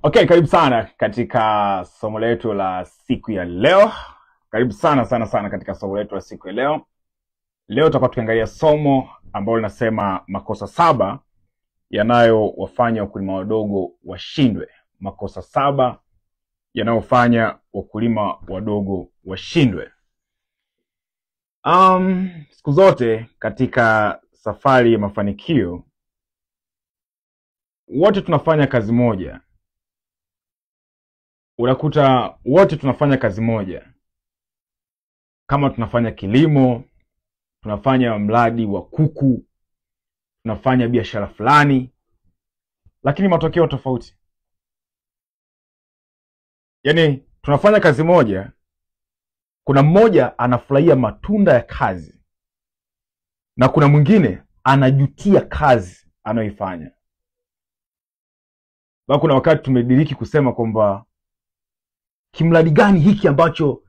Okay, karibu sana katika somo letu la siku ya leo. Karibu sana katika somo letu la siku ya leo. Leo tutakuwa tukiangalia somo ambalo linasema makosa 7 yanayowafanya wakulima wadogo washindwe. Makosa 7 yanayofanya wakulima wadogo washindwe. Siku zote katika safari ya mafanikio wote tunafanya kazi moja. Unakuta wote tunafanya kazi moja. Kama tunafanya kilimo, tunafanya mradi wa kuku, tunafanya biashara fulani, lakini matokeo tofauti. Yaani tunafanya kazi moja, kuna mmoja anafurahia matunda ya kazi na kuna mwingine anajutia kazi anayoifanya. Bado kuna wakati tumediriki kusema kwamba kimradi gani hiki ambacho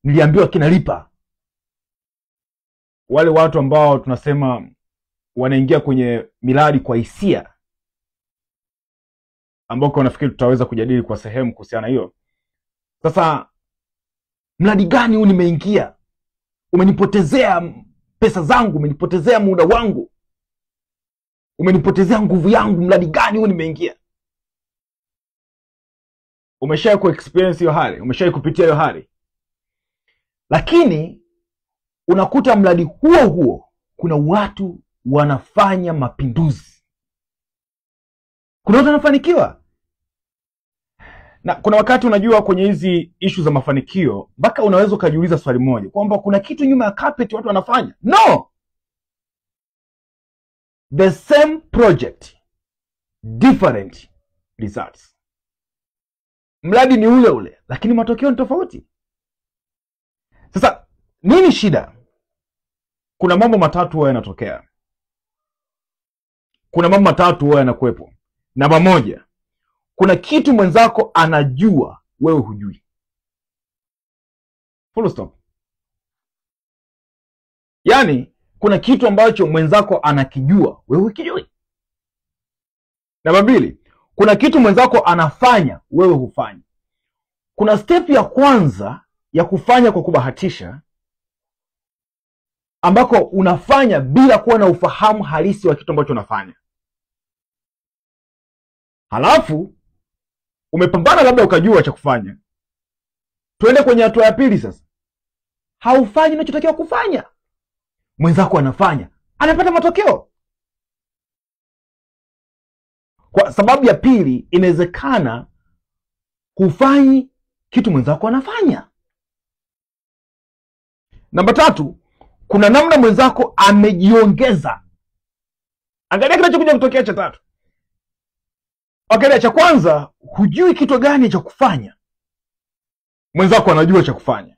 niliambiwa kinalipa? Wale watu ambao tunasema wanaingia kwenye miradi kwa hisia, ambao nafikiri tutaweza kujadili kwa sehemu kuhusiana hiyo. Sasa mradi gani huu nimeingia? Umenipotezea pesa zangu, umenipotezea muda wangu, umenipotezea nguvu yangu. Mradi gani huu nimeingia? Umeshawahi ku experience hiyo hali? Umeshawahi kupitia hiyo hali? Lakini unakuta mradi huo huo kuna watu wanafanya mapinduzi. Kuna watu wanafanikiwa. Na kuna wakati unajua kwenye hizi issue za mafanikio mpaka unaweza ukajiuliza swali moja kwamba kuna kitu nyuma ya carpet watu wanafanya. No. The same project, different results. Mradi ni ule ule lakini matokeo ni tofauti. Sasa nini shida? Kuna mambo matatu huwa yanatokea. Kuna mambo matatu huwa yanakuwepo. Namba 1, kuna kitu mwenzako anajua wewe hujui. Full stop. Yaani kuna kitu ambacho mwenzako anakijua wewe hukijui. Namba 2, kuna kitu mwenzako anafanya wewe hufanyi. Kuna step ya kwanza ya kufanya kwa kubahatisha, ambako unafanya bila kuwa na ufahamu halisi wa kitu ambacho unafanya. Halafu umepambana labda ukajua cha kufanya. Tuende kwenye hatua ya pili sasa. Haufanyi unachotakiwa kufanya. Mwenzako anafanya, anapata matokeo. Kwa sababu ya pili, inawezekana hufanyi kitu mwenzako anafanya. Namba 3, kuna namna mwenzako amejiongeza. Angalia kinachokuja kutokea cha 3. Okay, cha kwanza, hujui kitu gani cha kufanya. Mwenzako anajua cha kufanya.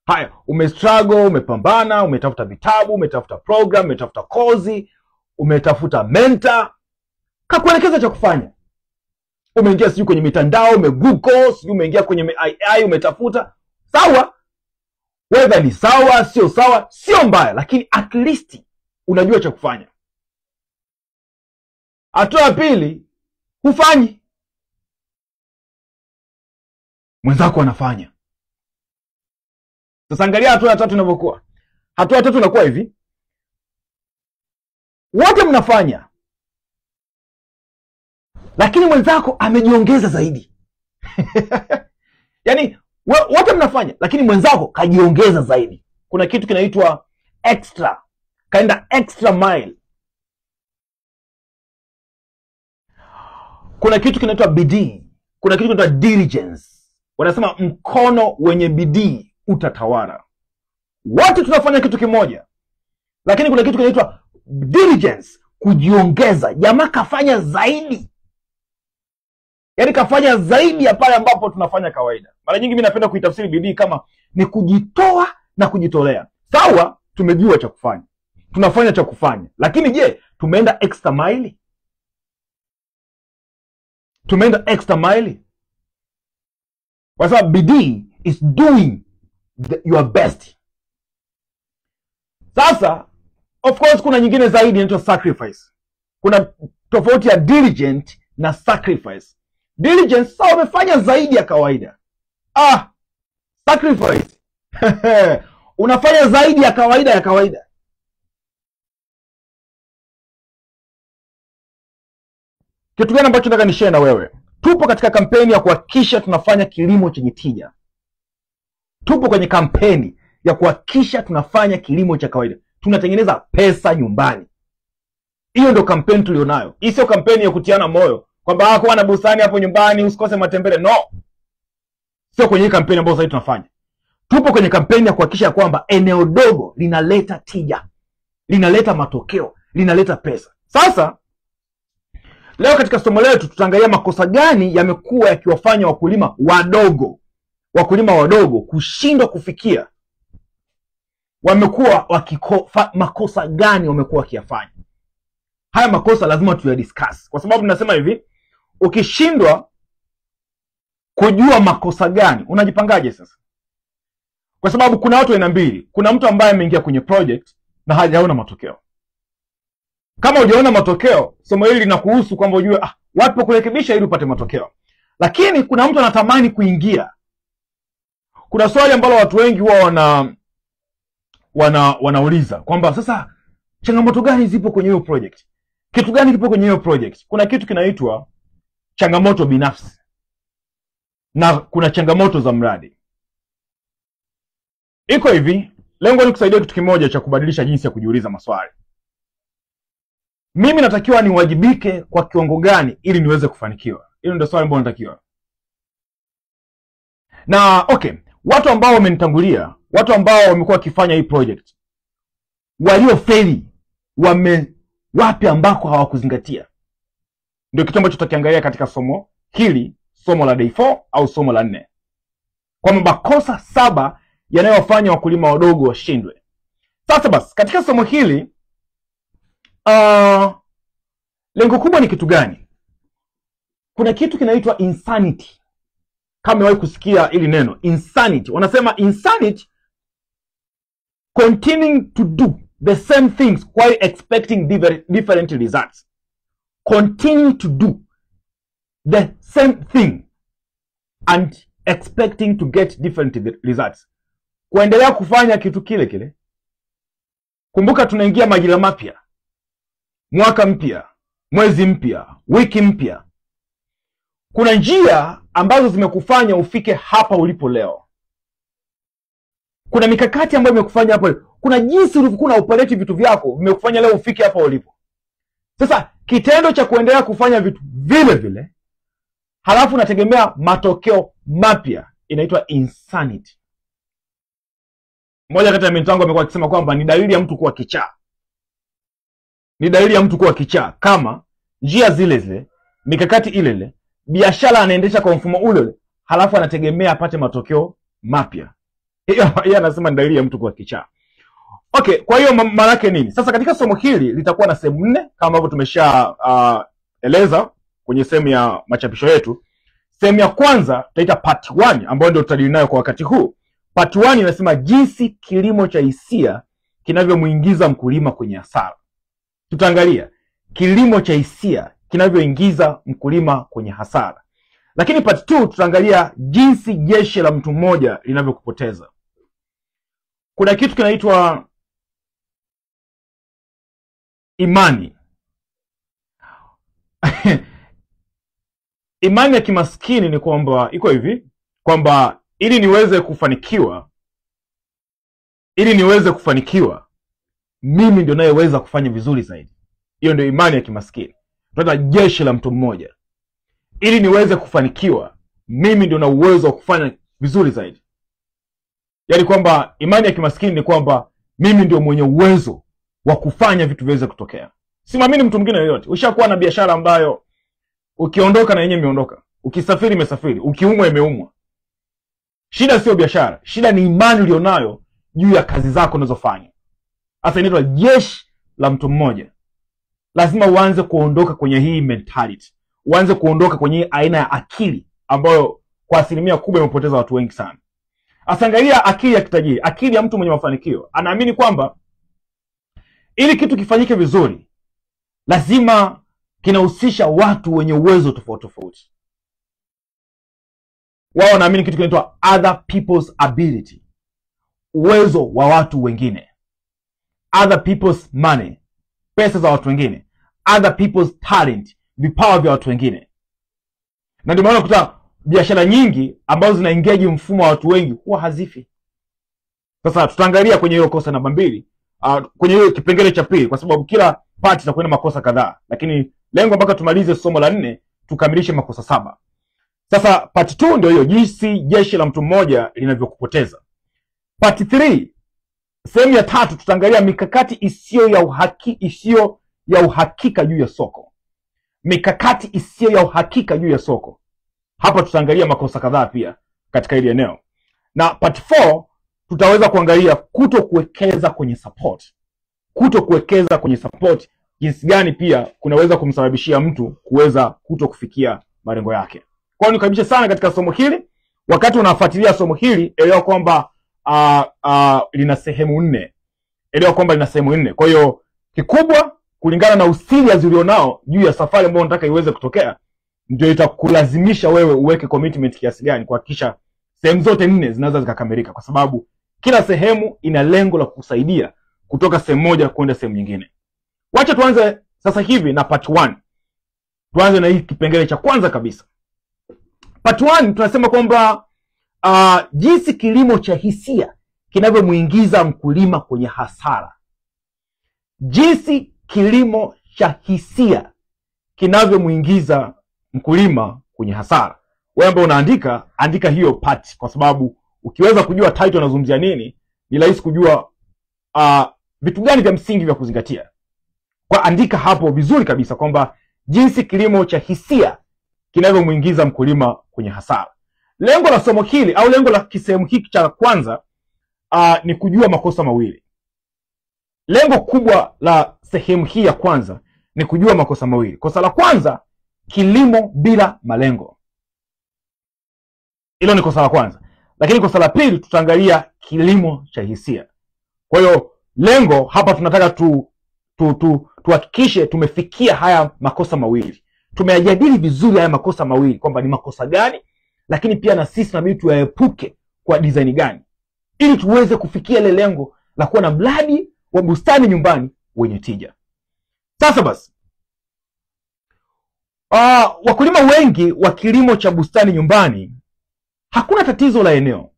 Haya, umestruggle, umepambana, umetafuta vitabu, umetafuta program, umetafuta kozi, umetafuta mentor, kakuelekeza cha kufanya. Umeingia sijui kwenye mitandao, umegoogle, sijui umeingia kwenye AI, umetafuta. Sawa? Whether ni sawa, sio mbaya, lakini at least unajua cha kufanya. Hatua ya pili, hufanyi. Mwenzako anafanya. Sasa angalia hatua ya 3 inavyokuwa. Hatua ya 3 inakuwa hivi. Wote mnafanya, lakini mwenzako amejiongeza zaidi. Yaani wote mnafanya lakini mwenzako kajiongeza zaidi. Kuna kitu kinaitwa extra. Kaenda extra mile. Kuna kitu kinaitwa bidii. Kuna kitu kinaitwa diligence. Wanasema mkono wenye bidii utatawala. Wote tunafanya kitu kimoja, lakini kuna kitu kinaitwa diligence, kujiongeza. Jamaa kafanya zaidi. Yaani kafanya zaidi ya pale ambapo tunafanya kawaida. Mara nyingi mimi napenda kuitafsiri bidii kama ni kujitoa na kujitolea. Sawa, tumejua cha kufanya, tunafanya cha kufanya, lakini je, tumeenda extra mile? Tumeenda extra mile? Kwa sababu bidii is doing your best. Sasa of course kuna nyingine zaidi inaitwa sacrifice. Kuna tofauti ya diligent na sacrifice. Diligence, sawa, umefanya zaidi ya kawaida. Sacrifice unafanya zaidi ya kawaida. Kitu gani ambacho nataka nishare na wewe? Tupo katika kampeni ya kuhakikisha tunafanya kilimo chenye tija. Tupo kwenye kampeni ya kuhakikisha tunafanya kilimo cha kawaida. Tunatengeneza pesa nyumbani. Hiyo ndio kampeni tulionayo. Hii sio kampeni ya kutiana moyo kwamba kuwa na bustani hapo nyumbani usikose matembele. No. Sio kwenye hii kampeni ambayo sasa tunafanya. Tupo kwenye kampeni ya kuhakikisha kwamba eneo dogo linaleta tija, linaleta matokeo, linaleta pesa. Sasa leo katika somo letu tutaangalia makosa gani yamekuwa yakiwafanya wakulima wadogo kushindwa kufikia. Makosa gani wamekuwa wakiyafanya? Haya makosa lazima tuyadiscuss, kwa sababu tunasema hivi, ukishindwa kujua makosa gani unajipangaje sasa? Kwa sababu kuna watu aina mbili. Kuna mtu ambaye ameingia kwenye project na hajaona matokeo. Kama hujaona matokeo, somo hili linakuhusu kwamba ujue wapi kurekebisha ili upate matokeo. Lakini kuna mtu anatamani kuingia. Kuna swali ambalo watu wengi huwa wanauliza kwamba sasa changamoto gani zipo kwenye hiyo project? Kitu gani kipo kwenye hiyo project? Kuna kitu kinaitwa changamoto binafsi na kuna changamoto za mradi. Iko hivi, lengo ni kusaidia kitu kimoja cha kubadilisha jinsi ya kujiuliza maswali. Mimi natakiwa niwajibike kwa kiwango gani ili niweze kufanikiwa? Hilo ndio swali ambalo natakiwa. Na watu ambao wamenitangulia, watu ambao wamekuwa wakifanya hii project, waliofeli wapi ambako hawakuzingatia? Ndio kitu ambacho tutakiangalia katika somo hili, somo la day 4 au somo la 4. Kwa makosa 7 yanayowafanya wakulima wadogo washindwe. Sasa basi, katika somo hili lengo kubwa ni kitu gani? Kuna kitu kinaitwa insanity. Kama umewahi kusikia hili neno insanity, wanasema insanity, continuing to do the same things while expecting different results. Continue to do the same thing and expecting to get different results. Kuendelea kufanya kitu kile kile. Kumbuka tunaingia majira mapya, mwaka mpya, mwezi mpya, wiki mpya. Kuna njia ambazo zimekufanya ufike hapa ulipo leo. Kuna mikakati ambayo imekufanya hapo. Kuna jinsi ulivyokuwa na operate vitu vyako vimekufanya leo ufike hapa ulipo. Sasa kitendo cha kuendelea kufanya vitu vile vile halafu unategemea matokeo mapya inaitwa insanity. Mmoja kati ya mentor wangu amekuwa akisema kwamba ni dalili ya mtu kuwa kichaa. Ni dalili ya mtu kuwa kichaa kama njia zile zile, mikakati ile ile, biashara anaendesha kwa mfumo ule, halafu anategemea apate matokeo mapya. Yeye anasema ni dalili ya mtu kuwa kichaa. Kwa hiyo maana yake nini? Sasa katika somo hili litakuwa na sehemu 4 kama ambavyo tumesha eleza kwenye sehemu ya machapisho yetu. Sehemu ya kwanza tutaita part 1 ambayo ndio tutadili nayo kwa wakati huu. Part 1 inasema jinsi kilimo cha hisia kinavyomuingiza mkulima kwenye hasara. Tutaangalia kilimo cha hisia kinavyoingiza mkulima kwenye hasara. Lakini part 2 tutaangalia jinsi jeshi la mtu mmoja linavyokupoteza. Kuna kitu kinaitwa imani. Imani ya kimaskini ni kwamba iko hivi, kwamba ili niweze kufanikiwa mimi ndio nayeweza kufanya vizuri zaidi. Hiyo ndio imani ya kimaskini. Tunataka jeshi la mtu mmoja. Ili niweze kufanikiwa mimi ndio na uwezo wa kufanya vizuri zaidi. Yaani kwamba imani ya kimaskini ni kwamba mimi ndio mwenye uwezo wa kufanya vitu viweze kutokea. Simamini mtu mwingine yoyote. Ushakuwa na biashara ambayo ukiondoka na yenyewe imeondoka, ukisafiri imesafiri, ukiumwa imeumwa. Shida sio biashara, shida ni imani ulionayo juu ya kazi zako unazofanya. Sasa inaitwa jeshi la mtu mmoja. Lazima uanze kuondoka kwenye hii mentality. Uanze kuondoka kwenye hii aina ya akili ambayo kwa asilimia kubwa imepoteza watu wengi sana. Asangalia akili ya kitajiri, akili ya mtu mwenye mafanikio. Anaamini kwamba ili kitu kifanyike vizuri lazima kinahusisha watu wenye uwezo tofauti tofauti. wao wanaamini kitu kinaitwa other people's ability, uwezo wa watu wengine, other people's money, pesa za watu wengine, other people's talent, vipawa vya watu wengine. Na ndio maana kuta biashara nyingi ambazo zina engage mfumo wa watu wengi huwa hazifi. Sasa tutaangalia kwenye hiyo kosa namba 2, kwenye hiyo kipengele cha pili, kwa sababu kila part itakuwa na makosa kadhaa, lakini lengo mpaka tumalize somo la 4 tukamilishe makosa 7. Sasa part 2 ndio hiyo, jinsi jeshi la mtu mmoja linavyokupoteza. Part 3, sehemu ya 3, tutaangalia mikakati isiyo ya uhakika juu ya soko. Mikakati isiyo ya uhakika juu ya soko. Hapa tutaangalia makosa kadhaa pia katika hili eneo. Na part 4 tutaweza kuangalia kutokuwekeza kwenye support. Kutokuwekeza kwenye support, jinsi gani pia kunaweza kumsababishia mtu kuweza kufikia malengo yake. Kwa hiyo nikaribisha sana katika somo hili. Wakati unafuatilia somo hili, elewa kwamba lina sehemu 4. Elewa kwamba lina sehemu 4. Kwa hiyo kikubwa, kulingana na usirias ulionao juu ya safari ambayo unataka iweze kutokea, ndio itakulazimisha wewe uweke commitment kiasi gani kuhakikisha sehemu zote 4 zinaweza zikakamilika, kwa sababu kila sehemu ina lengo la kukusaidia kutoka sehemu moja kwenda sehemu nyingine. Wacha tuanze sasa hivi na part 1. Tuanze na hii kipengele cha kwanza kabisa. Part 1 tunasema kwamba jinsi kilimo cha hisia kinavyomuingiza mkulima kwenye hasara. Jinsi kilimo cha hisia kinavyomuingiza mkulima kwenye hasara. Wewe ambao unaandika, andika hiyo part, kwa sababu ukiweza kujua title unazungumzia nini, ni rahisi kujua vitu gani vya msingi vya kuzingatia. Kwa andika hapo vizuri kabisa kwamba jinsi kilimo cha hisia kinavyomuingiza mkulima kwenye hasara. Lengo la somo hili au lengo la kisehemu hiki cha kwanza ni kujua makosa mawili. Lengo kubwa la sehemu hii ya kwanza ni kujua makosa mawili. Kosa la kwanza, kilimo bila malengo. Hilo ni kosa la kwanza. Lakini kosa la pili tutaangalia kilimo cha hisia. Kwa hiyo lengo hapa tunataka tuhakikishe tumefikia haya makosa mawili. Tumeyajadili vizuri haya makosa mawili kwamba ni makosa gani, lakini pia na sisi tunabidi tuyaepuke kwa design gani, ili tuweze kufikia ile lengo la kuwa na mradi wa bustani nyumbani wenye tija. Sasa basi, wakulima wengi wa kilimo cha bustani nyumbani, hakuna tatizo la eneo.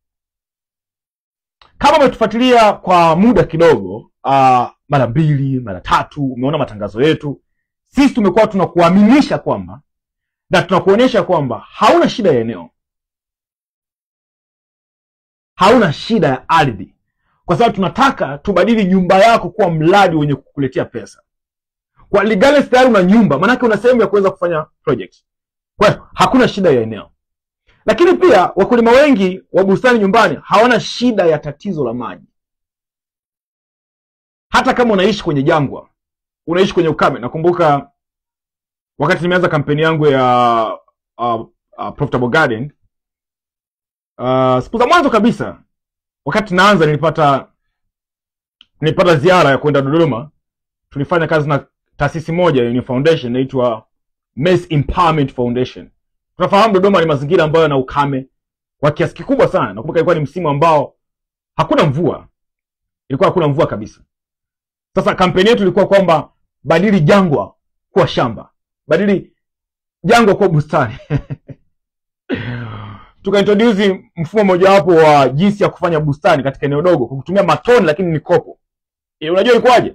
Kama umetufuatilia kwa muda kidogo, mara 2, mara 3, umeona matangazo yetu, sisi tumekuwa tunakuaminisha kwamba na tunakuonyesha kwamba hauna shida ya eneo, hauna shida ya ardhi, kwa sababu tunataka tubadili nyumba yako kuwa mradi wenye kukuletea pesa. Kwa regardless tayari una nyumba, maana una sehemu ya kuweza kufanya project. Kwa hiyo hakuna shida ya eneo. Lakini pia wakulima wengi wa bustani nyumbani hawana shida ya tatizo la maji. Hata kama unaishi kwenye jangwa, unaishi kwenye ukame. Nakumbuka wakati nimeanza kampeni yangu ya Profitable Garden, siku za mwanzo kabisa, wakati naanza nilipata ziara ya kwenda Dodoma. Tulifanya kazi na taasisi moja yenye foundation inaitwa Maize Empowerment Foundation. Tunafahamu Dodoma ni mazingira ambayo yana ukame kwa kiasi kikubwa sana. Nakumbuka ilikuwa ni msimu ambao hakuna mvua. Ilikuwa hakuna mvua kabisa. Sasa kampeni yetu ilikuwa kwamba badili jangwa kuwa shamba. Badili jangwa kuwa bustani. Tukaintroduce mfumo mmoja wapo wa jinsi ya kufanya bustani katika eneo dogo kwa kutumia matone, lakini ni kopo. Unajua ilikuwaje?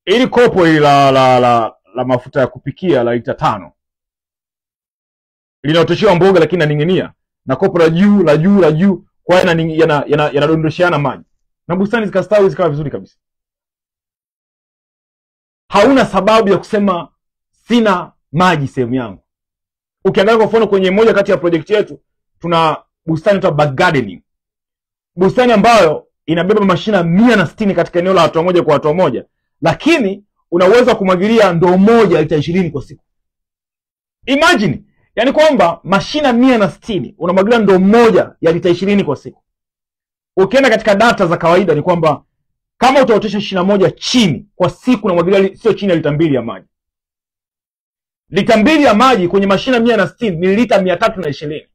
Ili kopo ili la mafuta ya kupikia la lita 5. Linaotoshewa mboga lakini naning'inia, na kopo la juu kwa yanadondosheana maji. Na bustani zikastawi zikawa vizuri kabisa. Hauna sababu ya kusema sina maji sehemu yangu. Ukiangalia kwa mfano kwenye moja kati ya project yetu, tuna bustani inaitwa back gardening. Bustani ambayo inabeba mashina 160 katika eneo la watu moja kwa watu moja, lakini unaweza kumwagilia ndoo moja lita 20 kwa siku. Imagine, yani kwamba mashina 160 unamwagilia ndoo moja ya lita 20 kwa siku. Ukienda katika data za kawaida ni kwamba kama utaotesha shina moja chini kwa siku unamwagilia sio chini ya lita 2 ya maji. Lita 2 ya maji kwenye mashina 160 ni lita 320.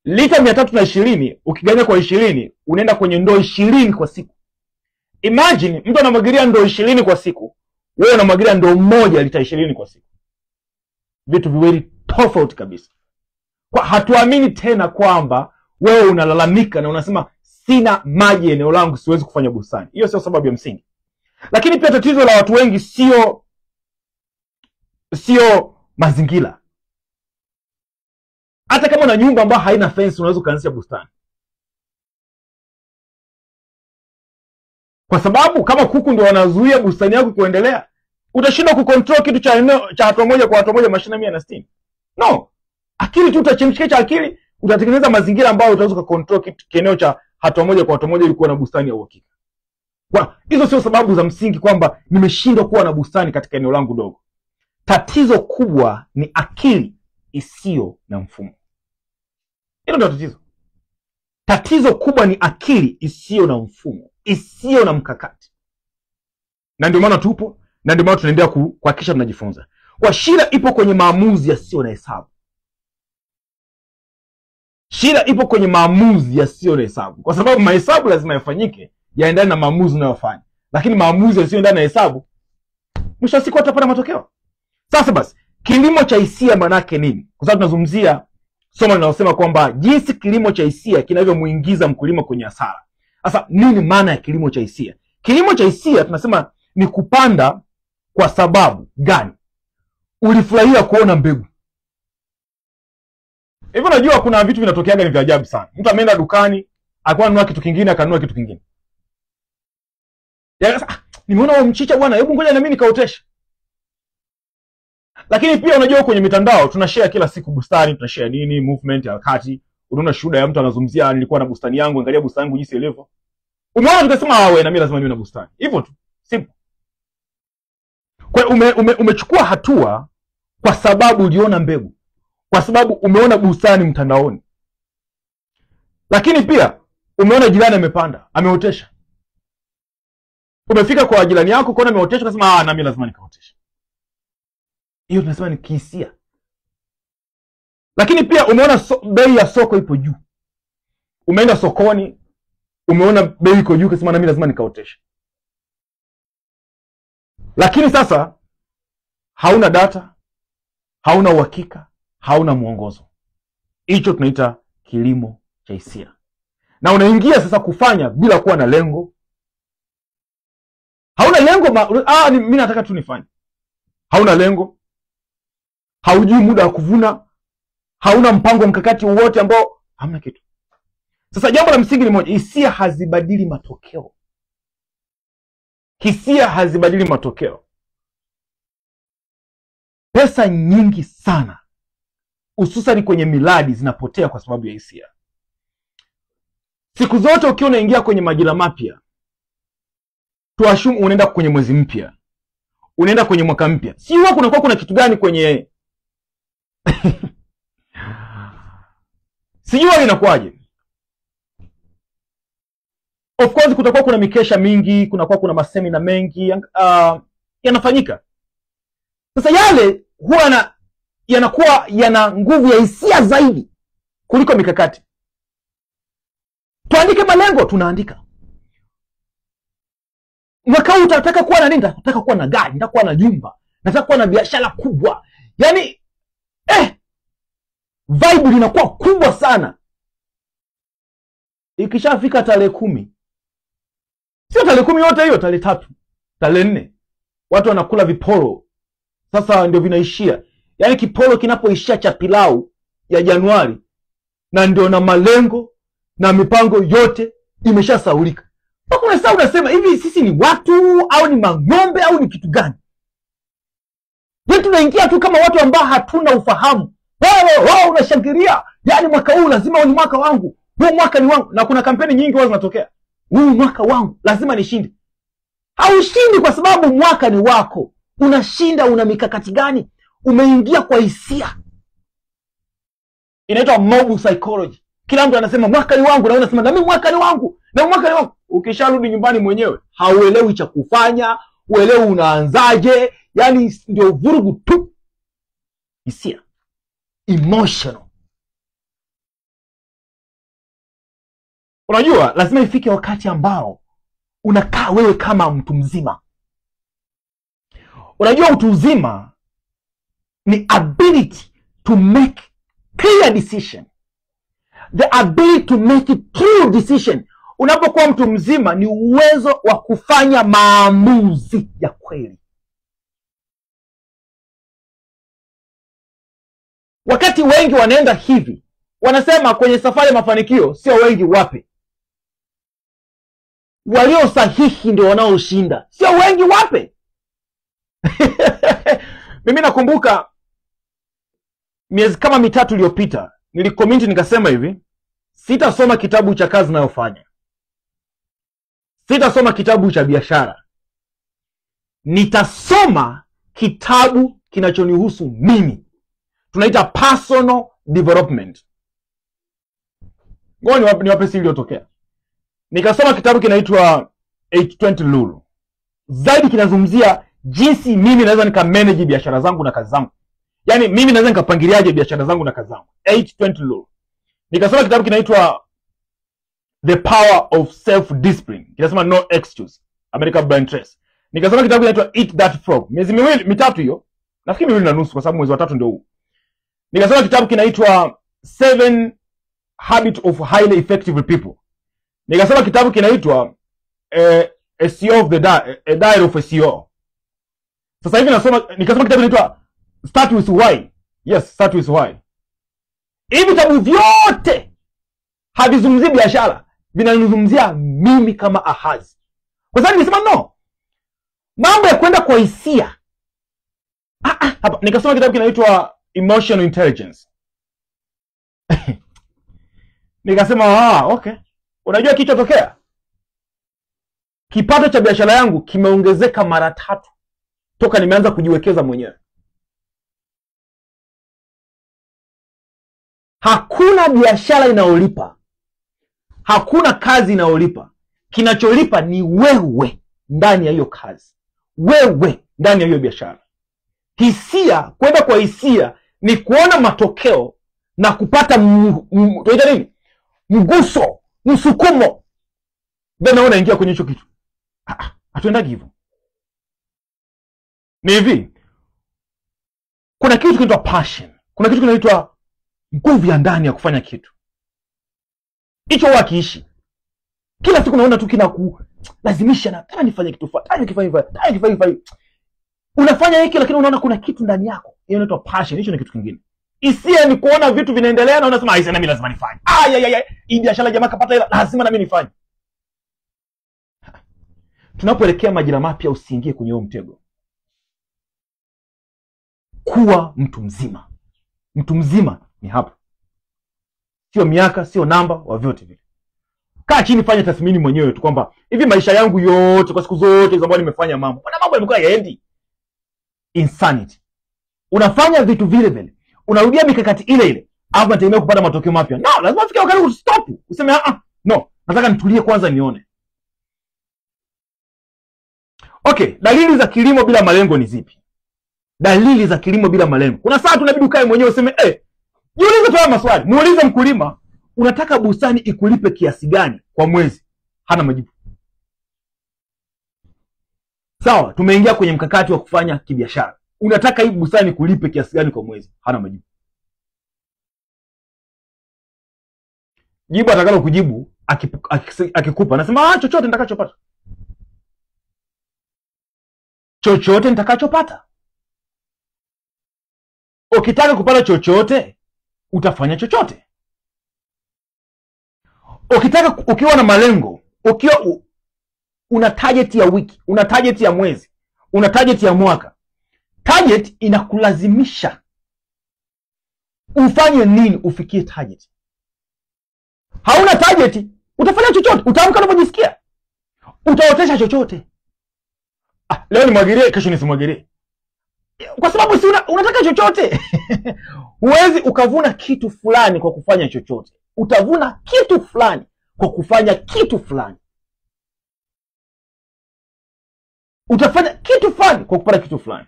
Lita 320 ukiganya kwa 20 unaenda kwenye ndoo 20 kwa siku. Imagine mtu anamwagilia ndoo 20 kwa siku, wewe unamwagilia ndoo moja lita 20 kwa siku. Vitu viwili tofauti kabisa. Kwa hatuamini tena kwamba wewe unalalamika na unasema sina maji eneo langu, siwezi kufanya bustani. Hiyo sio sababu ya msingi. Lakini pia tatizo la watu wengi sio mazingira. Hata kama una nyumba ambayo haina fence unaweza kuanzisha bustani. Kwa sababu kama kuku ndio wanazuia bustani yako kuendelea, utashindwa kucontrol kitu cha hatua moja kwa hatua moja mashina 160. No. Akili tu utachemsha akili, utatengeneza mazingira ambayo utaweza kucontrol kitu kieneo cha hatua moja kwa hatua moja ili kuwa na bustani ya uhakika. Kwa hizo sio sababu za msingi kwamba nimeshindwa kuwa na bustani katika eneo langu dogo. Tatizo kubwa ni akili isiyo na mfumo. Hilo ndio tatizo. Tatizo kubwa ni akili isiyo na mfumo, isiyo na mkakati. Na ndio maana tupo, na ndio maana tunaendelea kuhakikisha tunajifunza. Kwa shida ipo kwenye maamuzi yasiyo na hesabu. Shida ipo kwenye maamuzi yasiyo na hesabu. Kwa sababu mahesabu lazima yafanyike, yaendane na maamuzi unayofanya. Lakini maamuzi yasiyoendana na hesabu, mwisho wa siku utapata matokeo. Sasa basi, kilimo cha hisia maana yake nini? Kwa sababu tunazungumzia somo linalosema kwamba jinsi kilimo cha hisia kinavyomuingiza mkulima kwenye hasara. Sasa nini maana ya kilimo cha hisia? Kilimo cha hisia tunasema ni kupanda kwa sababu gani? Ulifurahia kuona mbegu. Hivyo unajua kuna vitu vinatokeaga ni vya ajabu sana. Mtu ameenda dukani, alikuwa anunua kitu kingine, akanunua kitu kingine. Yaani nimeona huo mchicha bwana, hebu ngoja na mimi nikaotesha. Lakini pia unajua kwenye mitandao tunashare kila siku bustani, tunashare nini, movement ya wakati. Unaona shuhuda ya mtu anazungumzia nilikuwa na bustani yangu, angalia bustani yangu jinsi ilivyo. Umeona tukasema wewe na mimi lazima niwe na bustani. Hivyo tu. Simple. Kwa umechukua hatua kwa sababu uliona mbegu. Kwa sababu umeona bustani mtandaoni. Lakini pia umeona jirani amepanda, ameotesha. Umefika kwa jirani yako kuona ameotesha ukasema na mimi lazima nikaotesha. Hiyo tunasema ni kihisia. Lakini pia umeona bei ya soko ipo juu. Umeenda sokoni, umeona bei iko juu ukasema na mimi lazima nikaotesha. Lakini sasa hauna data, hauna uhakika, hauna mwongozo. Hicho tunaita kilimo cha hisia. Na unaingia sasa kufanya bila kuwa na lengo. Hauna lengo, mimi nataka tu nifanye. Hauna lengo. Haujui muda wa kuvuna. Hauna mpango mkakati wowote ambao hamna kitu. Sasa jambo la msingi ni moja, hisia hazibadili matokeo. Hisia hazibadili matokeo. Pesa nyingi sana, hususan kwenye miradi, zinapotea kwa sababu ya hisia. Siku zote ukiwa unaingia kwenye majira mapya, tuashumu unaenda kwenye mwezi mpya, unaenda kwenye mwaka mpya. Si huwa kuna kitu gani kwenye sijui inakuwaje. Of course kutakuwa kuna mikesha mingi, kuna masemina mengi yanafanyika. Sasa yale huwa yanakuwa yana nguvu ya hisia zaidi kuliko mikakati. Tuandike malengo, tunaandika. Mwaka huu nataka kuwa na nini? Nataka kuwa na gari, nataka kuwa na nyumba, nataka kuwa na biashara kubwa. Yaani vibe linakuwa kubwa sana. Ikishafika tarehe 10. Sio tarehe 10 yote hiyo, tarehe 3, tarehe 4. Watu wanakula viporo. Sasa ndio vinaishia. Yaani kiporo kinapoishia cha pilau ya Januari, na ndio na malengo na mipango yote imeshasaulika. Kuna saa unasema hivi sisi ni watu au ni mang'ombe au ni kitu gani? Yetu tunaingia tu kama watu ambao hatuna ufahamu. Wewe unashangilia, yaani mwaka huu lazima ni mwaka wangu. Huu mwaka ni wangu. Na kuna kampeni nyingi wazo zinatokea. Huu mwaka wangu, lazima nishinde. Haushindi kwa sababu mwaka ni wako. Unashinda, una mikakati gani? Umeingia kwa hisia. Inaitwa mob psychology. Kila mtu anasema mwaka ni wangu, na unasema na mimi mwaka ni wangu. Na mwaka ni wangu. Ukisharudi nyumbani mwenyewe, hauelewi cha kufanya, uelewi unaanzaje, yani ndio vurugu tu. Hisia. Emotional. Unajua lazima ifike wakati ambao unakaa wewe kama mtu mzima. Unajua utu uzima ni ability to make clear decision, the ability to make true decision. Unapokuwa mtu mzima ni uwezo wa kufanya maamuzi ya kweli. Wakati wengi wanaenda hivi, wanasema kwenye safari ya mafanikio sio wengi wape, walio sahihi ndio wanaoshinda, sio wengi wape. Mimi nakumbuka miezi kama 3 iliyopita nilikomenti nikasema hivi, sitasoma kitabu cha kazi ninayofanya, sitasoma kitabu cha biashara, nitasoma kitabu kinachonihusu mimi. Tunaita personal development. Ngoja niwape siri iliyotokea. Nikasoma kitabu kinaitwa 820 Rule. Zaidi kinazungumzia jinsi mimi naweza nikamanage biashara zangu na kazi zangu. Yaani mimi naweza nikapangiliaje biashara zangu na kazi zangu. 820 Rule. Nikasoma kitabu kinaitwa The Power of Self Discipline. Kinasema No Excuse. America Brian Tracy. Nikasoma kitabu kinaitwa Eat That Frog. Miezi 2-3 hiyo. Nafikiri 2.5 kwa sababu mwezi wa 3 ndio huu. Nikasoma kitabu kinaitwa 7 Habits of Highly Effective People. Nikasoma kitabu kinaitwa A CEO of the a Diary of a CEO. Sasa hivi nikasoma kitabu kinaitwa Start with Why. Yes, Start with Why. Hivi vitabu vyote havizungumzii biashara, vinanizungumzia mimi kama Ahazi. Kwa sababu nilisema no, mambo ya kwenda kwa hisia. Hapa nikasoma kitabu kinaitwa Emotional Intelligence. Nikasema okay. Unajua kilichotokea? Kipato cha biashara yangu kimeongezeka mara 3 toka nimeanza kujiwekeza mwenyewe. Hakuna biashara inayolipa, hakuna kazi inayolipa. Kinacholipa ni wewe ndani ya hiyo kazi, wewe ndani ya hiyo biashara. Hisia, kwenda kwa hisia ni kuona matokeo na kupata tunaita nini? Mguso, msukumo. Then naona ingia kwenye hicho kitu. Hatuendagi hivyo. Ni hivi, kuna kitu kinaitwa passion, kuna kitu kinaitwa nguvu ya ndani ya kufanya kitu. Hicho wakiishi kila siku naona tu kinakulazimisha na nataka nifanye kitu fulani, kifanye. Unafanya hiki lakini unaona kuna kitu ndani yako. Hiyo inaitwa passion. Hicho ni kitu kingine. Hisia ni kuona vitu vinaendelea na unasema na mimi lazima nifanye. Hii biashara jamaa kapata hela, lazima na mimi nifanye. Tunapoelekea majira mapya, usiingie kwenye huo mtego. Kuwa mtu mzima. Mtu mzima ni hapa. Sio miaka, sio namba, wa vyote vile. Kaa chini, fanya tathmini mwenyewe tu kwamba hivi maisha yangu yote kwa siku zote ambazo nimefanya mambo, kuna mambo yamekuwa yaendi. Insanity. Unafanya vitu vile vile, unarudia mikakati ile ile, alafu unategemea kupata matokeo mapya. No, lazima ufike wakatiustop. Useme no, nataka nitulie kwanza nione. Okay, dalili za kilimo bila malengo ni zipi? Dalili za kilimo bila malengo. Kuna saa tunabidi ukae mwenyewe useme jiulize tu maswali. Muulize mkulima, unataka bustani ikulipe kiasi gani kwa mwezi? Hana majibu. Sawa, tumeingia kwenye mkakati wa kufanya kibiashara. Unataka hii bustani kulipe kiasi gani kwa mwezi? Hana majibu. Jibu atakalo kujibu akikupa, anasema chochote nitakachopata. Chochote nitakachopata. Ukitaka kupata chochote, utafanya chochote. Ukiwa na malengo, ukiwa una target ya wiki, una target ya mwezi, una target ya mwaka. Target inakulazimisha ufanye nini ufikie target. Hauna target, utafanya chochote, utaamka unapojisikia. Utaotesha chochote. Leo nimwagilie, kesho nisimwagilie. Kwa sababu si unataka chochote. Huwezi ukavuna kitu fulani kwa kufanya chochote. Utavuna kitu fulani kwa kufanya kitu fulani. Utafanya kitu fulani kwa kupata kitu fulani.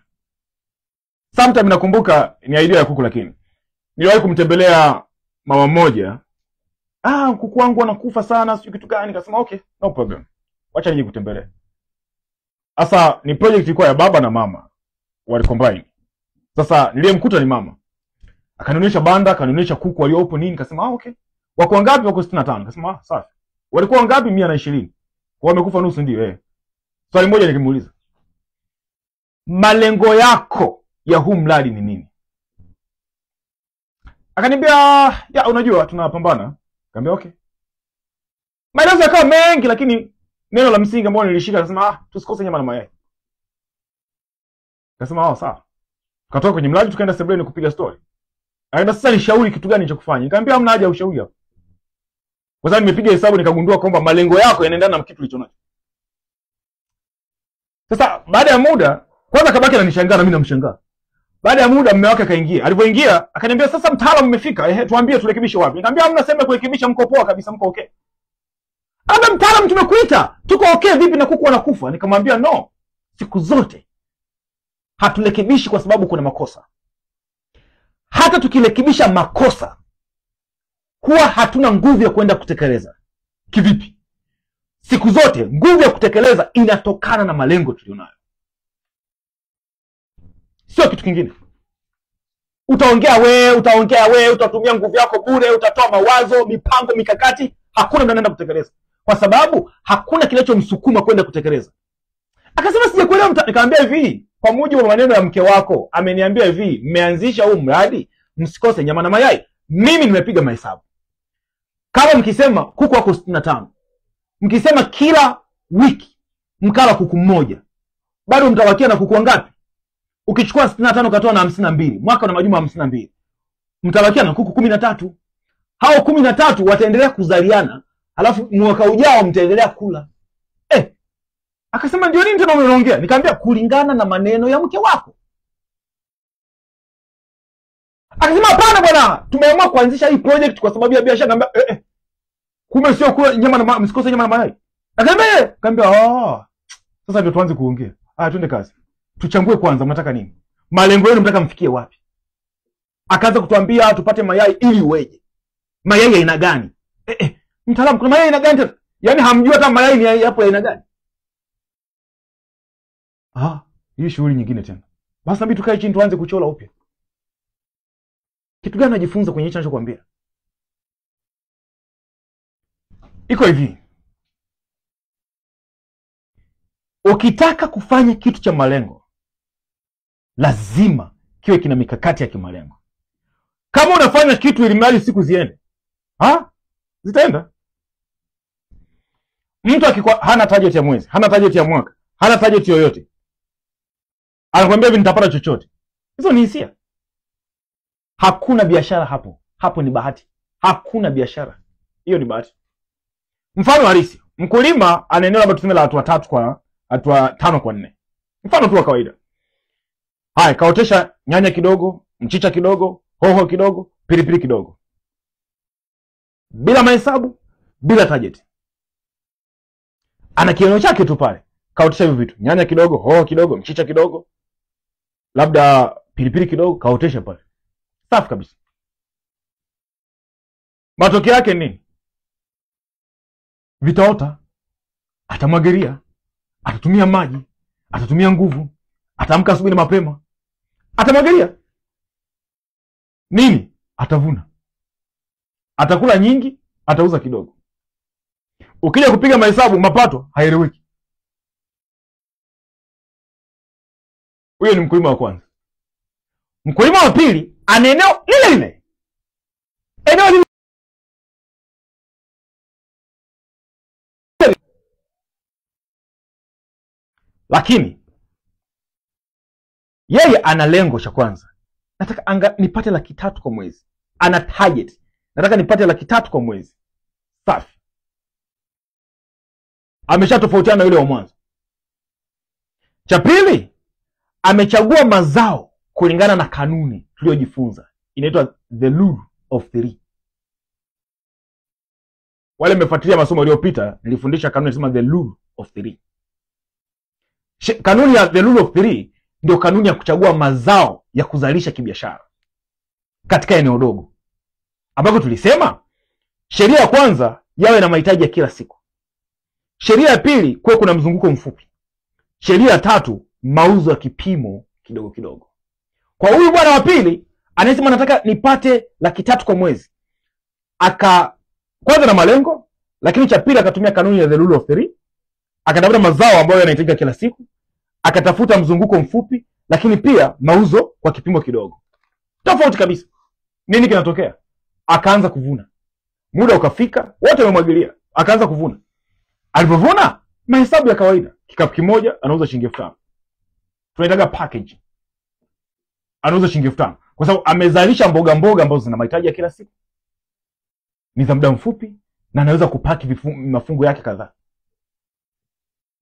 Sometimes nakumbuka ni idea ya kuku, lakini niliwahi kumtembelea mama mmoja kuku wangu wanakufa sana, sio kitu gani. Nikasema okay, no problem, wacha nije kutembelee. Sasa ni project ilikuwa ya baba na mama wali combine. Sasa niliyemkuta ni mama, akanionyesha banda, akanionyesha kuku waliopo nini. Nikasema okay, wako ngapi? Wako 65. Nikasema safi. Walikuwa ngapi? 120. Wamekufa nusu, ndio. Swali moja nikimuuliza, malengo yako ya huu mradi ni nini? Akaniambia unajua tunapambana. Nikamwambia okay. Maelezo yakawa mengi, lakini neno la msingi ambalo nilishika, nasema tusikose nyama na mayai. Nikasema sawa. Tukatoka kwenye mradi, tukaenda sebuleni kupiga story. Akaenda sasa nishauri kitu gani cha kufanya. Nikamwambia hamna haja ya ushauri hapo, kwa sababu nimepiga hesabu nikagundua kwamba malengo yako yanaendana na kitu ulichonacho. Sasa baada ya muda, kwanza kabaki ananishangaa na mimi namshangaa. Baada ya muda mume wake akaingia. Alipoingia akaniambia sasa mtaalamu umefika, tuambie turekebishe wapi. Nikamwambia hamna sema kurekebisha, mko poa kabisa, mko okay. Hata mtaalamu tumekuita, tuko okay vipi na kuku wanakufa? Nikamwambia no, siku zote haturekebishi kwa sababu kuna makosa. Hata tukirekebisha makosa huwa hatuna nguvu ya kwenda kutekeleza. Kivipi? Siku zote nguvu ya kutekeleza inatokana na malengo tulionayo, sio kitu kingine. Utaongea wewe, utatumia nguvu yako bure, utatoa mawazo, mipango, mikakati, hakuna mtu anaenda kutekeleza kwa sababu hakuna kinachomsukuma kwenda kutekeleza. Akasema sijakuelewa. Nikamwambia hivi, kwa mujibu wa maneno ya mke wako ameniambia hivi, mmeanzisha huu mradi msikose nyama na mayai. Mimi nimepiga mahesabu. Kama mkisema kuku wako 65, mkisema kila wiki mkala kuku mmoja, bado mtawakia na kuku ngapi? Ukichukua 65 katoa na 52, mwaka na majuma 52, mtawakia na kuku 13. Hao 13 wataendelea kuzaliana, halafu mwaka ujao mtaendelea kula. Akasema ndio nini tena unaongea? Nikamwambia kulingana na maneno ya mke wako. Akasema hapana bwana, tumeamua kuanzisha hii project kwa sababu ya biashara. Nikamwambia kumbe sio kula nyama na msikose nyama na mayai. Nikamwambia sasa ndio tuanze kuongea. Twende kazi. Tuchambue kwanza mnataka nini? Malengo yenu mnataka mfikie wapi? Akaanza kutuambia tupate mayai ili uweje. Mayai ya aina gani? Mtaalamu, kuna mayai aina gani tena? Yaani hamjui hata mayai ni hapo ya aina gani? Hii shughuli nyingine tena. Basi nabii tukae chini tuanze kuchola upya. Kitu gani najifunza kwenye hicho ninachokuambia? Iko hivi. Ukitaka kufanya kitu cha malengo, lazima kiwe kina mikakati ya kimalengo. Kama unafanya kitu ili mali siku ziende, zitaenda. Mtu akikuwa hana target ya mwezi, hana target ya mwaka, hana target yoyote, anakuambia hivi nitapata chochote, hizo ni hisia. Hakuna biashara hapo. Hapo ni bahati. Hakuna biashara. Hiyo ni bahati. Mfano halisi. Mkulima ana eneo labda tuseme la hatua 3 kwa hatua 5 kwa 4. Mfano tu wa kawaida. Haya, kaotesha nyanya kidogo, mchicha kidogo, hoho kidogo, pilipili kidogo. Bila mahesabu, bila target. Ana kieneo chake tu pale. Kaotesha hivyo vitu. Nyanya kidogo, hoho kidogo, mchicha kidogo, labda pilipili kidogo, kaotesha pale. Safi kabisa. Matokeo yake nini? Vitaota, atamwagilia, atatumia maji, atatumia nguvu, ataamka asubuhi mapema, atamwagilia. Nini? Atavuna. Atakula nyingi, atauza kidogo. Ukija kupiga mahesabu, mapato haeleweki. Huyo ni mkulima wa kwanza. Mkulima wa pili ana eneo lile lile. Eneo lile. Lakini yeye ana lengo cha kwanza. Nataka nipate 300,000 kwa mwezi. Ana target. Nataka nipate 300,000 kwa mwezi. Safi. Ameshatofautiana na yule wa mwanzo. Cha pili, amechagua mazao kulingana na kanuni tuliyojifunza. Inaitwa the rule of 3. Wale mmefuatilia masomo yaliyopita, nilifundisha kanuni inasema the rule of 3. Kanuni ya the rule of 3 ndio kanuni ya kuchagua mazao ya kuzalisha kibiashara katika eneo dogo. Ambapo tulisema Sheria ya kwanza, yawe na mahitaji ya kila siku. Sheria ya pili, kuwe kuna mzunguko mfupi. Sheria ya tatu, mauzo ya kipimo kidogo kidogo. Kwa huyu bwana wa pili anasema nataka nipate 300,000 kwa mwezi. Kwanza na malengo, lakini cha pili akatumia kanuni ya the rule of 3. Akatafuta mazao ambayo yanahitajika kila siku, akatafuta mzunguko mfupi, lakini pia mauzo kwa kipimo kidogo. Tofauti kabisa. Nini kinatokea? Akaanza kuvuna. Muda ukafika, wote wamemwagilia. Akaanza kuvuna. Alipovuna, mahesabu ya kawaida. Kikapu kimoja anauza shilingi 5,000. Tunaitaga package. Anauza shilingi 5,000 kwa sababu amezalisha mboga ambazo zina mahitaji ya kila siku. Ni za muda mfupi na anaweza kupaki mafungu yake kadhaa.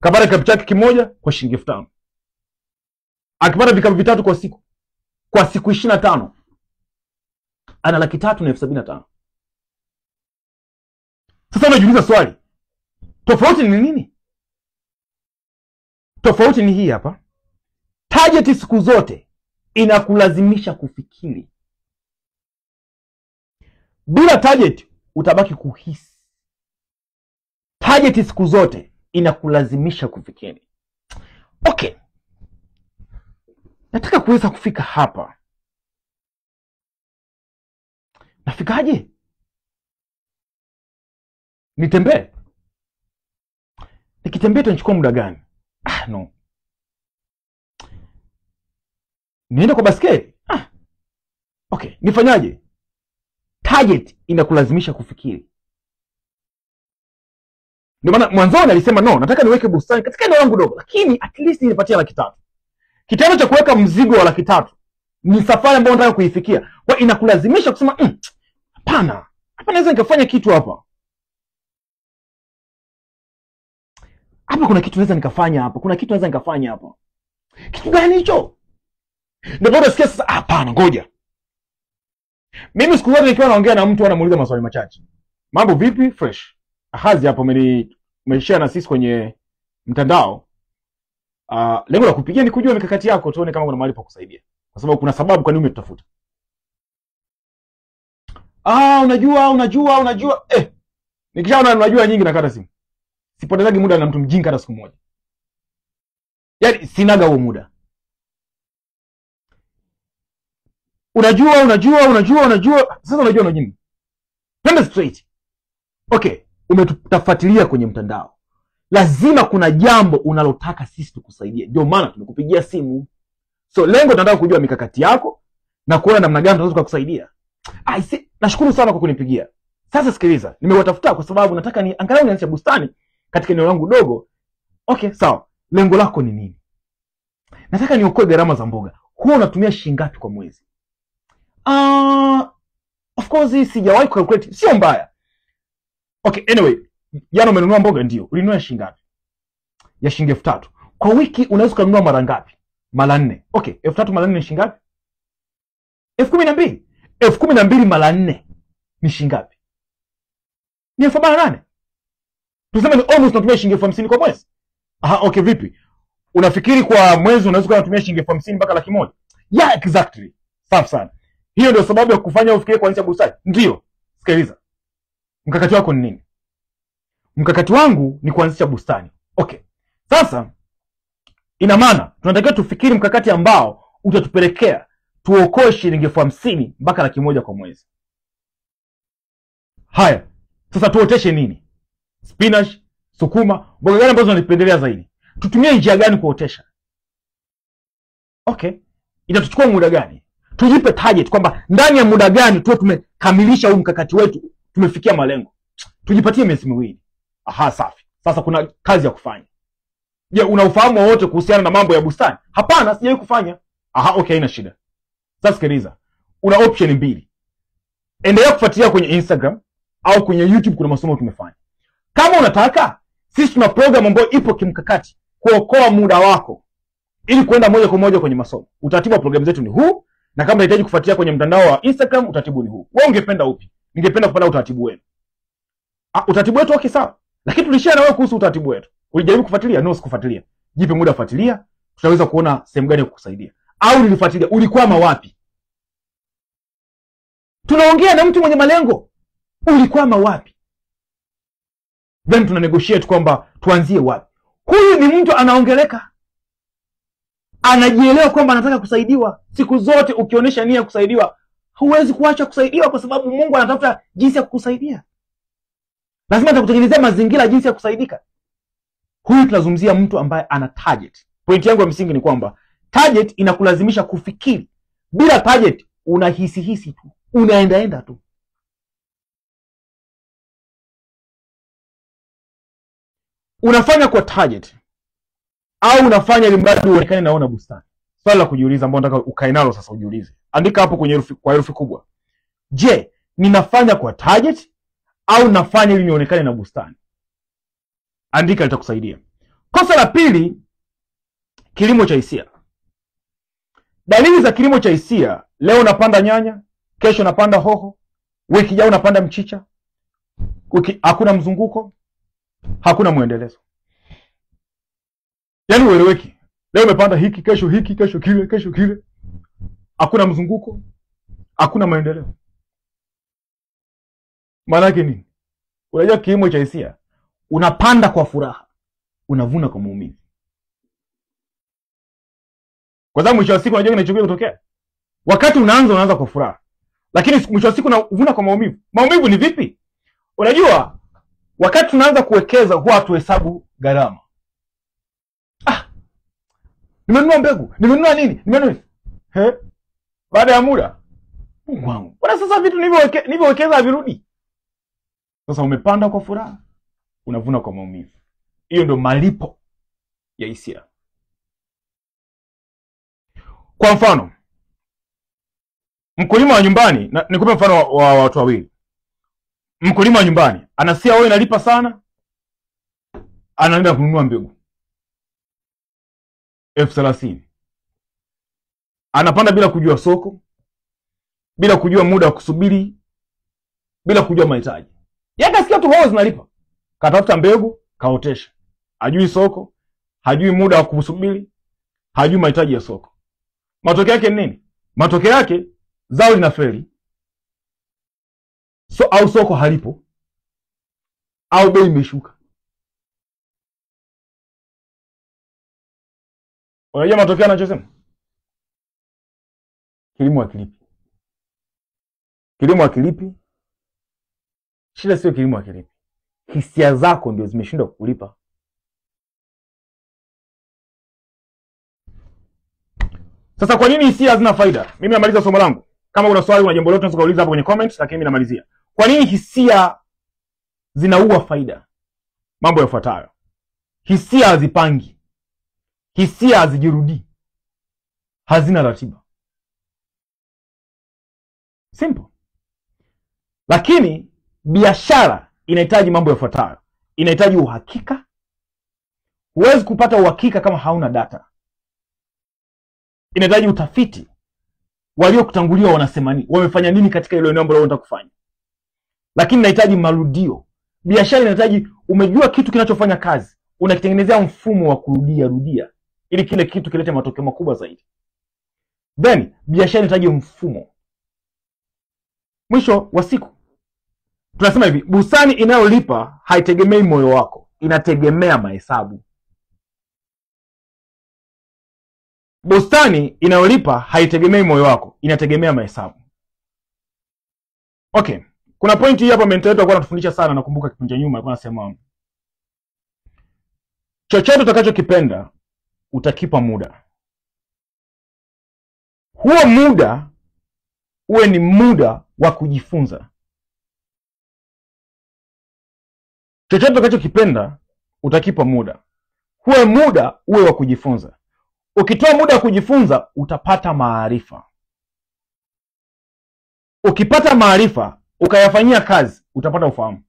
Kapata kikapu chake kimoja kwa shilingi 5,000. Akipata vikapu vitatu kwa siku. Kwa siku 25 ana 375,000. Sasa unajiuliza swali, tofauti ni nini? Tofauti ni hii hapa. Target siku zote inakulazimisha kufikiri. Bila target utabaki kuhisi. Target siku zote inakulazimisha kufikiri. Okay. Nataka kuweza kufika hapa. Nafikaje? Nitembee? Nikitembea itachukua muda gani? No. Niende kwa basketi? Okay, nifanyaje? Target inakulazimisha kufikiri. Ndio maana mwanzoni alisema no, nataka niweke bustani katika eneo langu dogo, lakini at least nipatie 300,000. Kitendo cha kuweka mzigo wa 300,000 ni safari ambayo nataka kuifikia. Kwa inakulazimisha kusema hapana, hapa naweza nikafanya kitu hapa. Hapa kuna kitu naweza nikafanya hapa. Kuna kitu naweza nikafanya hapa. Kitu gani hicho? Ndio bado sikia sasa, hapana ngoja. Mimi siku zote nikiwa naongea na mtu anamuuliza maswali machache. Mambo vipi? Fresh. Hazi hapo umeshare na sisi kwenye mtandao. Lengo la kupigia ni kujua mikakati yako, tuone kama kuna mahali pa kusaidia. Kwa sababu kuna sababu kwa nini umetutafuta. Unajua. Nikishaona unajua nyingi nakata simu. Sipotezagi muda na mtu mjinga hata siku moja. Yaani sinaga huo muda. Unajua. Sasa unajua nini? Twende straight. Okay, umetutafuatilia kwenye mtandao. Lazima kuna jambo unalotaka sisi tukusaidie. Ndio maana tumekupigia simu. So lengo tunataka kujua mikakati yako na kuona namna gani tunaweza kukusaidia. Nashukuru sana kwa kunipigia. Sasa sikiliza, nimewatafuta kwa sababu nataka ni angalau nianze bustani katika eneo langu dogo. Okay, sawa. Lengo lako ni nini? Nataka niokoe gharama za mboga. Huwa unatumia shilingi ngapi kwa mwezi? Of course sijawahi calculate. Sio mbaya. Okay, anyway, jana umenunua mboga ndio. Ulinunua shilingi ngapi? Ya shilingi 3,000. Kwa wiki unaweza kununua mara ngapi? Mara 4. Okay, 3,000 mara 4 ni shilingi ngapi? 12,000. 12,000 mara 4 ni shilingi ngapi? Ni 8,000. Tuseme ni almost unatumia shilingi 50,000 kwa mwezi. Okay, vipi? Unafikiri kwa mwezi unaweza kutumia shilingi 50,000 mpaka 100,000? Yeah, exactly. Safi sana. Hiyo ndio sababu ya kufanya ufikirie kuanzisha bustani. Ndio. Sikiliza. Mkakati wako ni nini? Mkakati wangu ni kuanzisha bustani. Okay. Sasa ina maana tunatakiwa tufikiri mkakati ambao utatupelekea tuokoe shilingi 50,000 mpaka 100,000 kwa mwezi. Haya. Sasa tuoteshe nini? Spinach, sukuma, mboga gani ambazo unalipendelea zaidi? Tutumie njia gani kuotesha? Okay. Itatuchukua muda gani? Tujipe target kwamba ndani ya muda gani tuwe tumekamilisha huu mkakati wetu, tumefikia malengo. Tujipatie miezi 2. Safi. Sasa kuna kazi ya kufanya. Je, una ufahamu wote kuhusiana na mambo ya bustani? Hapana, sijawahi kufanya. Okay, haina shida. Sasa sikiliza. Una option 2. Endelea kufuatilia kwenye Instagram au kwenye YouTube, kuna masomo tumefanya. Kama unataka, sisi tuna program ambayo ipo kimkakati kuokoa muda wako ili kwenda moja kwa moja kwenye masomo. Utaratibu wa program zetu ni huu, na kama unahitaji kufuatilia kwenye mtandao wa Instagram, utaratibu ni huu. Wewe ungependa upi? Ningependa kupata utaratibu wenu. Utaratibu wetu okay sawa. Lakini tulishare na wewe kuhusu utaratibu wetu. Ulijaribu kufuatilia? No, sikufuatilia. Jipe muda fuatilia, tutaweza kuona sehemu gani ya kukusaidia. Au nilifuatilia, ulikwama wapi? Tunaongea na mtu mwenye malengo. Ulikwama wapi? Then tuna negotiate kwamba tuanzie wapi. Huyu ni mtu anaongeleka, anajielewa kwamba anataka kusaidiwa. Siku zote ukionyesha nia ya kusaidiwa, huwezi kuacha kusaidiwa, kwa sababu Mungu anatafuta jinsi ya kukusaidia. Lazima atakutengenezea mazingira jinsi ya kusaidika. Huyu tunazungumzia mtu ambaye ana target. Point yangu ya msingi ni kwamba target inakulazimisha kufikiri. Bila target unahisi tu, unaenda tu. Unafanya kwa target au unafanya ili mradi uonekane naona bustani? Swali la kujiuliza ambao nataka ukae nalo sasa, ujiulize. Andika hapo kwenye kwa herufi kubwa. Je, ninafanya kwa target au nafanya ili nionekane na bustani? Andika, litakusaidia. Kosa la pili, kilimo cha hisia. Dalili za kilimo cha hisia: leo unapanda nyanya, kesho unapanda hoho, wiki ijayo unapanda mchicha. Hakuna mzunguko, hakuna muendelezo. Yaani ueleweki. Leo umepanda hiki, kesho hiki, kesho kile, kesho kile. Hakuna mzunguko, hakuna maendeleo. Maana yake nini? Unajua kilimo cha hisia, unapanda kwa furaha, unavuna kwa maumivu. Kwa sababu mwisho wa siku unajua kinachokuja kutokea. Wakati unaanza kwa furaha, lakini mwisho wa siku unavuna kwa maumivu. Maumivu ni vipi? Unajua wakati tunaanza kuwekeza huwa tuhesabu gharama. Nimenunua mbegu, nimenunua nini? Nimenunua. Baada ya muda, Mungu wangu, bwana, sasa vitu nilivyowekeza havirudi. Sasa umepanda kwa furaha, unavuna kwa maumivu. Hiyo ndio malipo ya hisia. Kwa mfano, mkulima wa nyumbani, nikupe mfano wa watu wawili. Mkulima wa nyumbani anasia wewe inalipa sana, anaenda kununua mbegu 30,000. Anapanda bila kujua soko, bila kujua muda wa kusubiri, bila kujua mahitaji. Yeye kasikia tu hoho zinalipa. Katafuta mbegu, kaotesha. Hajui soko, hajui muda wa kusubiri, hajui mahitaji ya soko. Matokeo yake ni nini? Matokeo yake zao linafeli. Au soko halipo, au bei imeshuka. Unajua matokeo anachosema? Kilimo hakilipi. Kilimo hakilipi. Shida sio kilimo hakilipi. Hisia zako ndio zimeshindwa kukulipa. Sasa kwa nini hisia hazina faida? Mimi namaliza somo langu. Kama una swali, una jambo lolote unaweza kuuliza hapo kwenye comments, lakini mimi namalizia. Kwa nini hisia zinaua faida? Mambo yafuatayo. Hisia hazipangi. Hisia hazijirudi. Hazina ratiba. Simple. Lakini biashara inahitaji mambo yafuatayo. Inahitaji uhakika. Huwezi kupata uhakika kama hauna data. Inahitaji utafiti. Waliokutangulia wanasema nini? Wamefanya nini katika ile eneo ambalo unataka kufanya? Lakini inahitaji marudio. Biashara inahitaji umejua kitu kinachofanya kazi, unakitengenezea mfumo wa rudia ili kile kitu kilete matokeo makubwa zaidi. Then biashara inahitaji mfumo. Mwisho wa siku tunasema hivi, bustani inayolipa haitegemei moyo wako, inategemea mahesabu. Bustani inayolipa haitegemei moyo wako, inategemea mahesabu. Okay, kuna point hii hapa mentor wetu alikuwa anatufundisha sana. Nakumbuka kipindi cha nyuma alikuwa anasema chochote utakachokipenda utakipa muda. Huo muda uwe ni muda wa kujifunza. Chochote utakachokipenda utakipa muda. Huo muda uwe wa kujifunza. Ukitoa muda wa kujifunza utapata maarifa. Ukipata maarifa ukayafanyia kazi utapata ufahamu.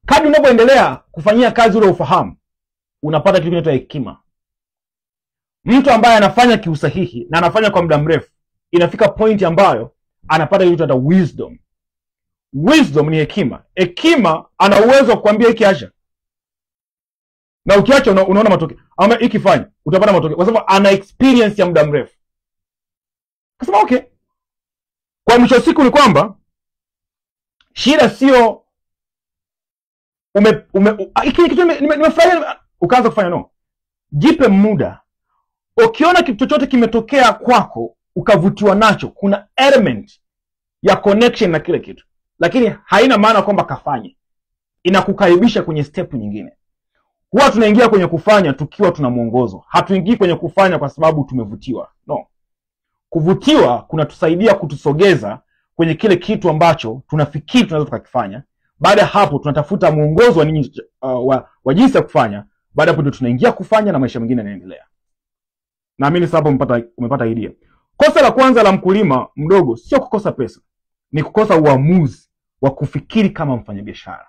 Kadri unapoendelea kufanyia kazi ule ufahamu, unapata kitu kinaitwa hekima. Mtu ambaye anafanya kiusahihi na anafanya kwa muda mrefu, inafika point ambayo anapata kitu kinaitwa wisdom. Wisdom ni hekima. Hekima ana uwezo wa kukuambia hiki acha, na ukiacha unaona matokeo. Ama ikifanya utapata matokeo kwa sababu ana experience ya muda mrefu. Kasema okay. Kwa mwisho siku ni kwamba Shida sio hiki kitu nimefanya ukaanza kufanya, no. Jipe muda. Ukiona kitu chochote kimetokea kwako ukavutiwa nacho, kuna element ya connection na kile kitu, lakini haina maana kwamba kafanye. Inakukaribisha kwenye step nyingine. Huwa tunaingia kwenye kufanya tukiwa tuna mwongozo. Hatuingii kwenye kufanya kwa sababu tumevutiwa. No. Kuvutiwa kunatusaidia kutusogeza kwenye kile kitu ambacho tunafikiri tunaweza tukakifanya. Baada ya hapo tunatafuta mwongozo wa nini wa jinsi ya kufanya. Baada hapo ndio tunaingia kufanya na maisha mengine yanaendelea. Naamini sasa umepata idea. Kosa la kwanza la mkulima mdogo sio kukosa pesa, ni kukosa uamuzi wa kufikiri kama mfanyabiashara.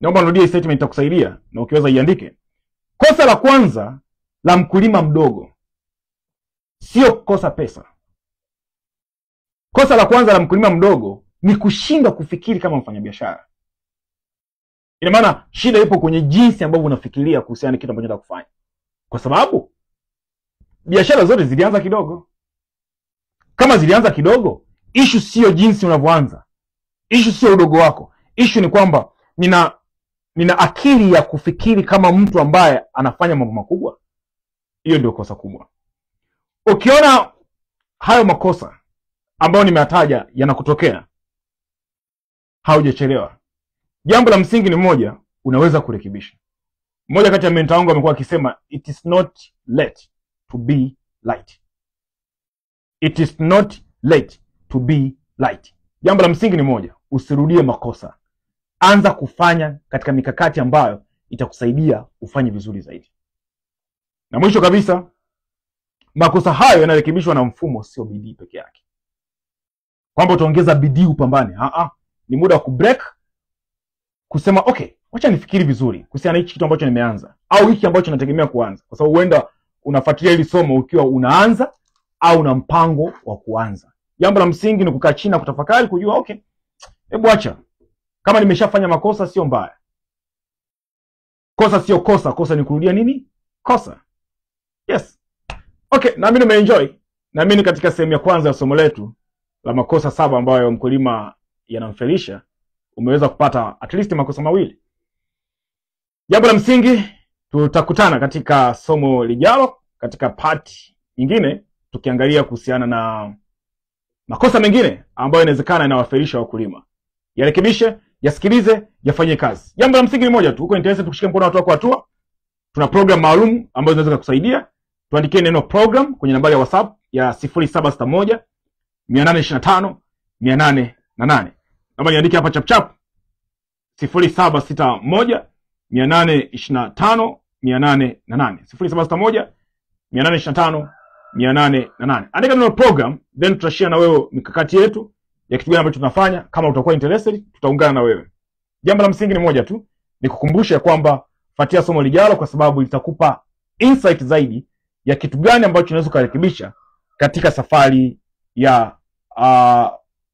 Naomba nirudie statement itakusaidia na ukiweza iandike. Kosa la kwanza la mkulima mdogo sio kukosa pesa. Kosa la kwanza la mkulima mdogo ni kushindwa kufikiri kama mfanyabiashara. Ina maana shida ipo kwenye jinsi ambavyo unafikiria kuhusiana na kitu ambacho unataka kufanya. Kwa sababu biashara zote zilianza kidogo. Kama zilianza kidogo, issue sio jinsi unavyoanza. Issue sio udogo wako. Issue ni kwamba nina akili ya kufikiri kama mtu ambaye anafanya mambo makubwa. Hiyo ndio kosa kubwa. Ukiona hayo makosa ambayo nimeyataja yanakutokea, haujachelewa. Jambo la msingi ni moja, unaweza kurekebisha. Mmoja kati ya mentor wangu amekuwa akisema, it is not late to be light. It is not late to be light. Jambo la msingi ni moja, usirudie makosa. Anza kufanya katika mikakati ambayo itakusaidia ufanye vizuri zaidi. Na mwisho kabisa, makosa hayo yanarekebishwa na mfumo, sio bidii peke yake. Kwamba utaongeza bidii upambane. Ni muda wa kubreak, kusema okay, wacha nifikiri vizuri kuhusiana na hichi kitu ambacho nimeanza au hiki ambacho nategemea kuanza. Kwa sababu huenda unafuatilia hili somo ukiwa unaanza au una mpango wa kuanza. Jambo la msingi ni kukaa chini na kutafakari, kujua okay, hebu acha. Kama nimeshafanya makosa sio mbaya. Kosa sio kosa, kosa ni kurudia nini? Kosa. Yes. Okay, na mimi nimeenjoy. Na mimi katika sehemu ya kwanza ya somo letu la makosa 7 ambayo mkulima yanamfelisha, umeweza kupata at least makosa mawili. Jambo la msingi, tutakutana katika somo lijalo katika part nyingine tukiangalia kuhusiana na makosa mengine ambayo inawezekana inawafelisha wakulima. Yarekebishe, yasikilize, yafanye kazi. Jambo la msingi ni moja tu, uko interested kushika mkono hatua kwa hatua. Tuna program maalum ambazo zinaweza kukusaidia. Tuandikie neno program kwenye nambari ya WhatsApp ya 0761 825 808. Naomba niandike hapa chap chap, 0761 825 808. 0761 825 808. Andika neno program, then tutashare na wewe mikakati yetu ya kitu gani ambacho tunafanya. Kama utakuwa interested, tutaungana na wewe. Jambo la msingi ni moja tu, ni kukumbusha kwamba fuatia somo lijalo, kwa sababu litakupa insight zaidi ya kitu gani ambacho unaweza kurekebisha katika safari ya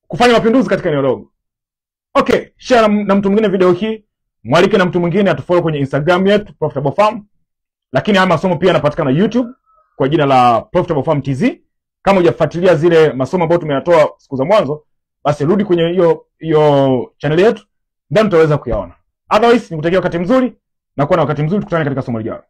kufanya mapinduzi katika eneo dogo. Okay, share na mtu mwingine video hii, mwalike na mtu mwingine atufollow kwenye Instagram yetu Profitable Farm. Lakini haya masomo pia yanapatikana YouTube kwa jina la Profitable Farm TZ. Kama hujafuatilia zile masomo ambayo tumeyatoa siku za mwanzo, basi rudi kwenye hiyo channel yetu, then utaweza kuyaona. Otherwise, nikutakia wakati mzuri na kuwa na wakati mzuri, tukutane katika somo lijalo.